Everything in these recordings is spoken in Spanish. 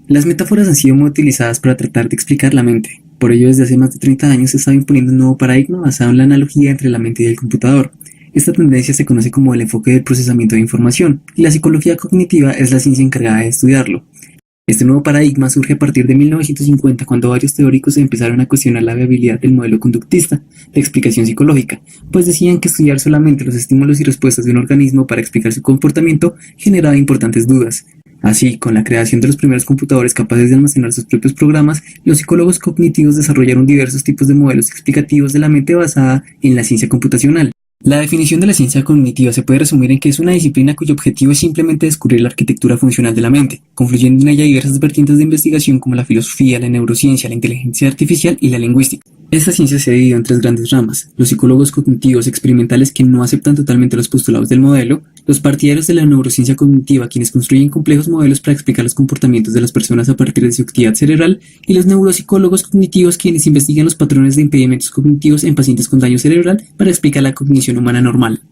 Las metáforas han sido muy utilizadas para tratar de explicar la mente. Por ello, desde hace más de 30 años se está imponiendo un nuevo paradigma basado en la analogía entre la mente y el computador. Esta tendencia se conoce como el enfoque del procesamiento de información, y la psicología cognitiva es la ciencia encargada de estudiarlo. Este nuevo paradigma surge a partir de 1950, cuando varios teóricos empezaron a cuestionar la viabilidad del modelo conductista de explicación psicológica, pues decían que estudiar solamente los estímulos y respuestas de un organismo para explicar su comportamiento generaba importantes dudas. Así, con la creación de los primeros computadores capaces de almacenar sus propios programas, los psicólogos cognitivos desarrollaron diversos tipos de modelos explicativos de la mente basada en la ciencia computacional. La definición de la ciencia cognitiva se puede resumir en que es una disciplina cuyo objetivo es simplemente descubrir la arquitectura funcional de la mente, confluyendo en ella diversas vertientes de investigación como la filosofía, la neurociencia, la inteligencia artificial y la lingüística. Esta ciencia se ha dividido en tres grandes ramas: los psicólogos cognitivos experimentales, que no aceptan totalmente los postulados del modelo; los partidarios de la neurociencia cognitiva, quienes construyen complejos modelos para explicar los comportamientos de las personas a partir de su actividad cerebral; y los neuropsicólogos cognitivos, quienes investigan los patrones de impedimentos cognitivos en pacientes con daño cerebral para explicar la cognición humana normal.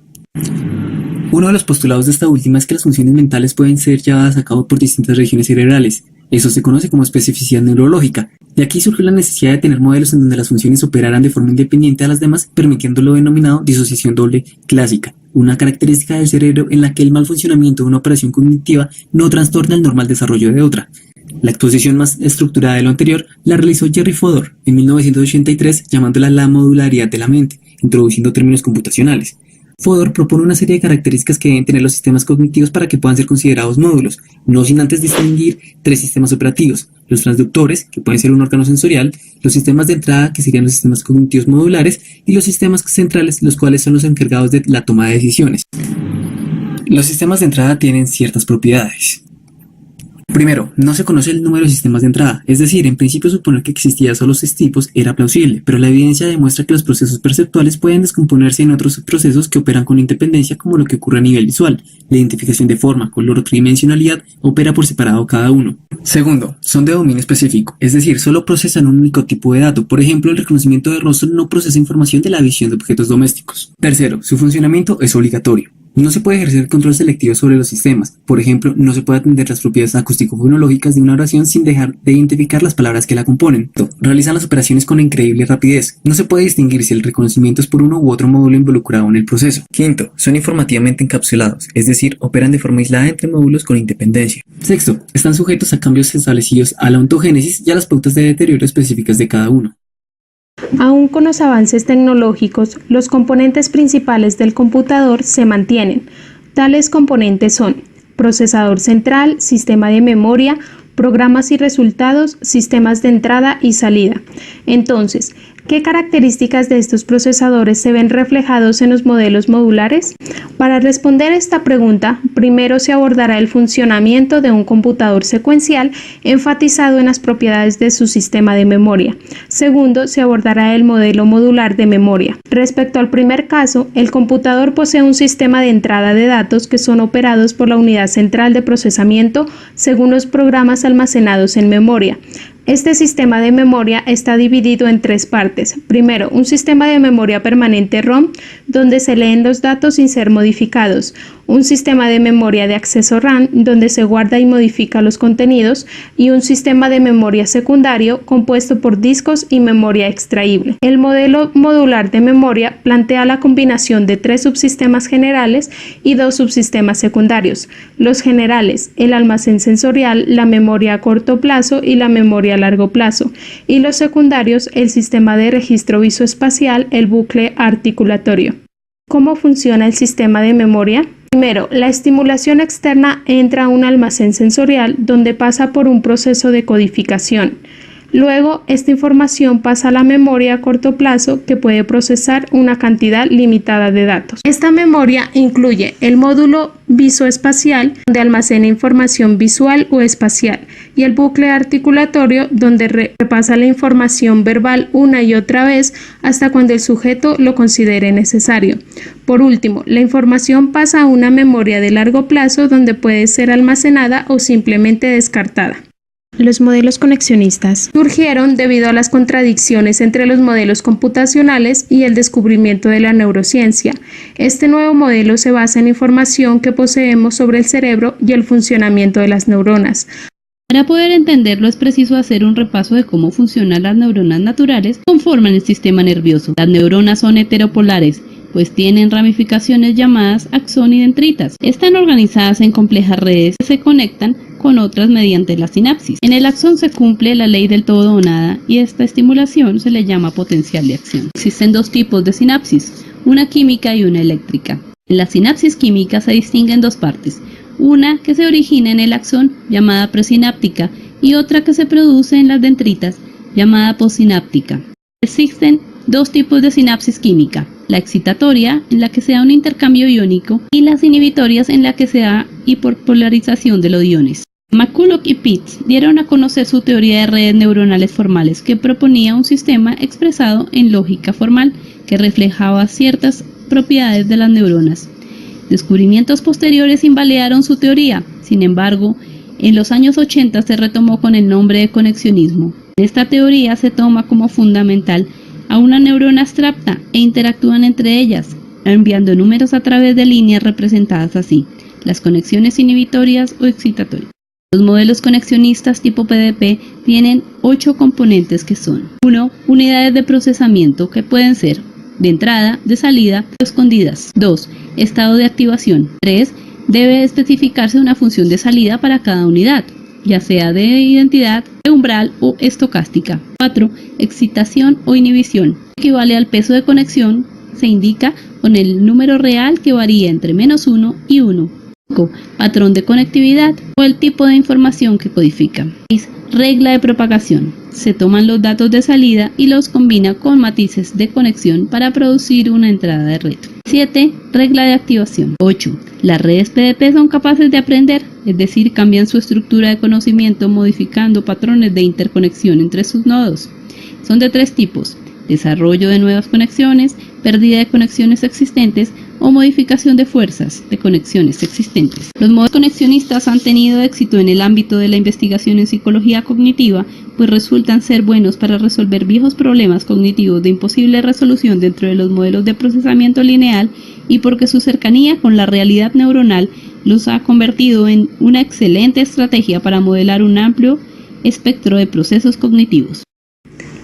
Uno de los postulados de esta última es que las funciones mentales pueden ser llevadas a cabo por distintas regiones cerebrales. Eso se conoce como especificidad neurológica. De aquí surge la necesidad de tener modelos en donde las funciones operaran de forma independiente a las demás, permitiendo lo denominado disociación doble clásica, una característica del cerebro en la que el mal funcionamiento de una operación cognitiva no trastorna el normal desarrollo de otra. La exposición más estructurada de lo anterior la realizó Jerry Fodor en 1983, llamándola la modularidad de la mente, introduciendo términos computacionales. Fodor propone una serie de características que deben tener los sistemas cognitivos para que puedan ser considerados módulos, no sin antes distinguir tres sistemas operativos: los transductores, que pueden ser un órgano sensorial; los sistemas de entrada, que serían los sistemas cognitivos modulares; y los sistemas centrales, los cuales son los encargados de la toma de decisiones. Los sistemas de entrada tienen ciertas propiedades. Primero, no se conoce el número de sistemas de entrada, es decir, en principio suponer que existían solo 6 tipos era plausible, pero la evidencia demuestra que los procesos perceptuales pueden descomponerse en otros procesos que operan con independencia, como lo que ocurre a nivel visual. La identificación de forma, color o tridimensionalidad opera por separado cada uno. Segundo, son de dominio específico, es decir, solo procesan un único tipo de dato. Por ejemplo, el reconocimiento de rostro no procesa información de la visión de objetos domésticos. Tercero, su funcionamiento es obligatorio. No se puede ejercer control selectivo sobre los sistemas. Por ejemplo, no se puede atender las propiedades acústico-fonológicas de una oración sin dejar de identificar las palabras que la componen. Realizan las operaciones con increíble rapidez. No se puede distinguir si el reconocimiento es por uno u otro módulo involucrado en el proceso. Quinto, son informativamente encapsulados, es decir, operan de forma aislada entre módulos con independencia. Sexto, están sujetos a cambios establecidos a la ontogénesis y a las pautas de deterioro específicas de cada uno. Aún con los avances tecnológicos, los componentes principales del computador se mantienen. Tales componentes son procesador central, sistema de memoria, programas y resultados, sistemas de entrada y salida. Entonces, ¿qué características de estos procesadores se ven reflejados en los modelos modulares? Para responder esta pregunta, primero se abordará el funcionamiento de un computador secuencial enfatizado en las propiedades de su sistema de memoria. Segundo, se abordará el modelo modular de memoria. Respecto al primer caso, el computador posee un sistema de entrada de datos que son operados por la unidad central de procesamiento según los programas almacenados en memoria. Este sistema de memoria está dividido en 3 partes. Primero, un sistema de memoria permanente ROM, donde se leen los datos sin ser modificados. Un sistema de memoria de acceso RAM, donde se guarda y modifica los contenidos. Y un sistema de memoria secundario, compuesto por discos y memoria extraíble. El modelo modular de memoria plantea la combinación de 3 subsistemas generales y 2 subsistemas secundarios. Los generales, el almacén sensorial, la memoria a corto plazo y la memoria a largo plazo, y los secundarios, el sistema de registro visoespacial, el bucle articulatorio. ¿Cómo funciona el sistema de memoria? Primero, la estimulación externa entra a un almacén sensorial donde pasa por un proceso de codificación. Luego, esta información pasa a la memoria a corto plazo, que puede procesar una cantidad limitada de datos. Esta memoria incluye el módulo visoespacial, donde almacena información visual o espacial, y el bucle articulatorio, donde repasa la información verbal una y otra vez hasta cuando el sujeto lo considere necesario. Por último, la información pasa a una memoria de largo plazo, donde puede ser almacenada o simplemente descartada. Los modelos conexionistas surgieron debido a las contradicciones entre los modelos computacionales y el descubrimiento de la neurociencia. Este nuevo modelo se basa en información que poseemos sobre el cerebro y el funcionamiento de las neuronas. Para poder entenderlo es preciso hacer un repaso de cómo funcionan las neuronas naturales que conforman el sistema nervioso. Las neuronas son heteropolares, pues tienen ramificaciones llamadas axón y dendritas. Están organizadas en complejas redes que se conectan con otras mediante la sinapsis. En el axón se cumple la ley del todo o nada y esta estimulación se le llama potencial de acción. Existen dos tipos de sinapsis, una química y una eléctrica. En la sinapsis química se distinguen dos partes, una que se origina en el axón llamada presináptica y otra que se produce en las dendritas llamada postsináptica. Existen dos tipos de sinapsis química, la excitatoria, en la que se da un intercambio iónico, y las inhibitorias, en la que se da hiperpolarización de los iones. McCulloch y Pitts dieron a conocer su teoría de redes neuronales formales, que proponía un sistema expresado en lógica formal que reflejaba ciertas propiedades de las neuronas. Descubrimientos posteriores invalidaron su teoría, sin embargo, en los años 80 se retomó con el nombre de conexionismo. En esta teoría se toma como fundamental a una neurona abstracta e interactúan entre ellas, enviando números a través de líneas representadas así, las conexiones inhibitorias o excitatorias. Los modelos conexionistas tipo PDP tienen 8 componentes que son: 1. Unidades de procesamiento que pueden ser de entrada, de salida o escondidas. 2. Estado de activación. 3. Debe especificarse una función de salida para cada unidad, ya sea de identidad, de umbral o estocástica. 4. Excitación o inhibición. Equivale al peso de conexión, se indica con el número real que varía entre -1 y 1. 5. Patrón de conectividad o el tipo de información que codifica. 6. Regla de propagación. Se toman los datos de salida y los combina con matices de conexión para producir una entrada de red. 7. Regla de activación. 8. Las redes PDP son capaces de aprender, es decir, cambian su estructura de conocimiento modificando patrones de interconexión entre sus nodos. Son de 3 tipos: desarrollo de nuevas conexiones, pérdida de conexiones existentes o modificación de fuerzas de conexiones existentes. Los modelos conexionistas han tenido éxito en el ámbito de la investigación en psicología cognitiva, pues resultan ser buenos para resolver viejos problemas cognitivos de imposible resolución dentro de los modelos de procesamiento lineal y porque su cercanía con la realidad neuronal los ha convertido en una excelente estrategia para modelar un amplio espectro de procesos cognitivos.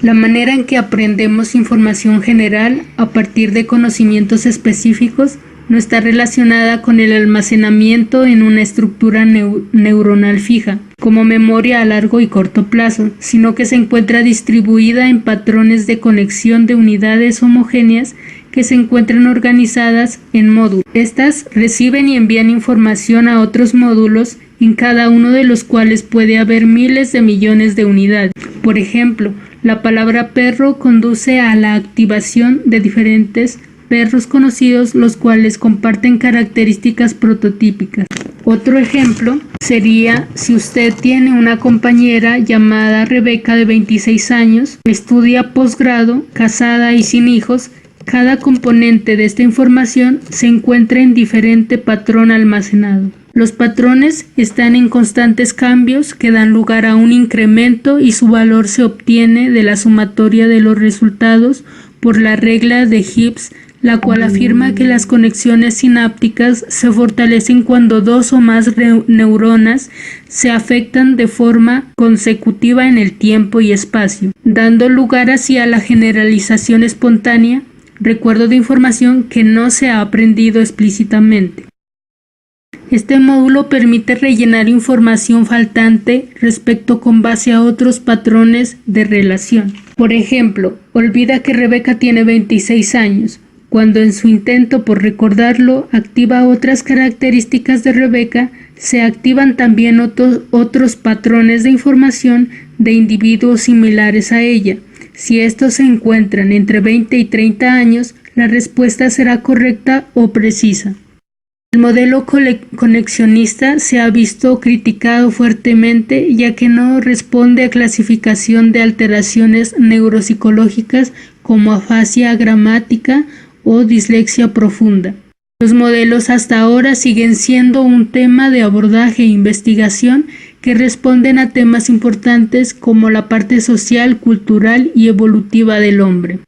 La manera en que aprendemos información general a partir de conocimientos específicos no está relacionada con el almacenamiento en una estructura neuronal fija, como memoria a largo y corto plazo, sino que se encuentra distribuida en patrones de conexión de unidades homogéneas que se encuentran organizadas en módulos. Estas reciben y envían información a otros módulos, en cada uno de los cuales puede haber miles de millones de unidades. Por ejemplo, la palabra perro conduce a la activación de diferentes perros conocidos, los cuales comparten características prototípicas. Otro ejemplo sería si usted tiene una compañera llamada Rebeca de 26 años, estudia posgrado, casada y sin hijos. Cada componente de esta información se encuentra en diferente patrón almacenado. Los patrones están en constantes cambios que dan lugar a un incremento y su valor se obtiene de la sumatoria de los resultados por la regla de Gibbs, la cual afirma que las conexiones sinápticas se fortalecen cuando 2 o más neuronas se afectan de forma consecutiva en el tiempo y espacio, dando lugar así a la generalización espontánea, recuerdo de información que no se ha aprendido explícitamente. Este módulo permite rellenar información faltante respecto con base a otros patrones de relación. Por ejemplo, olvida que Rebeca tiene 26 años, cuando en su intento por recordarlo activa otras características de Rebeca, se activan también otros patrones de información de individuos similares a ella. Si estos se encuentran entre 20 y 30 años, la respuesta será correcta o precisa. El modelo conexionista se ha visto criticado fuertemente ya que no responde a clasificación de alteraciones neuropsicológicas como afasia gramática o dislexia profunda. Los modelos hasta ahora siguen siendo un tema de abordaje e investigación que responden a temas importantes como la parte social, cultural y evolutiva del hombre.